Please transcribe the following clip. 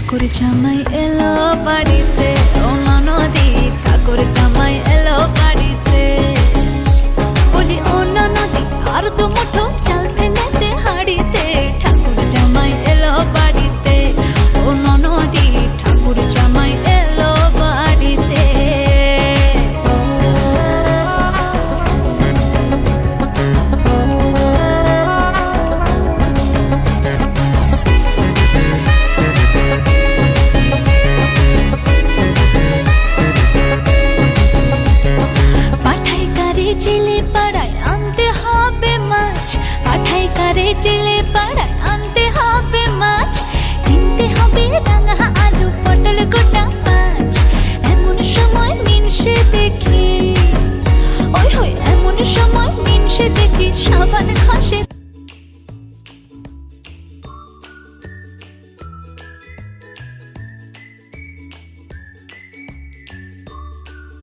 ঠাকুর জামাই এলো বাড়িতে, ও ননদি ঠাকুর জামাই এলো বাড়িতে। বলি ও ননদি আর তো মুঠো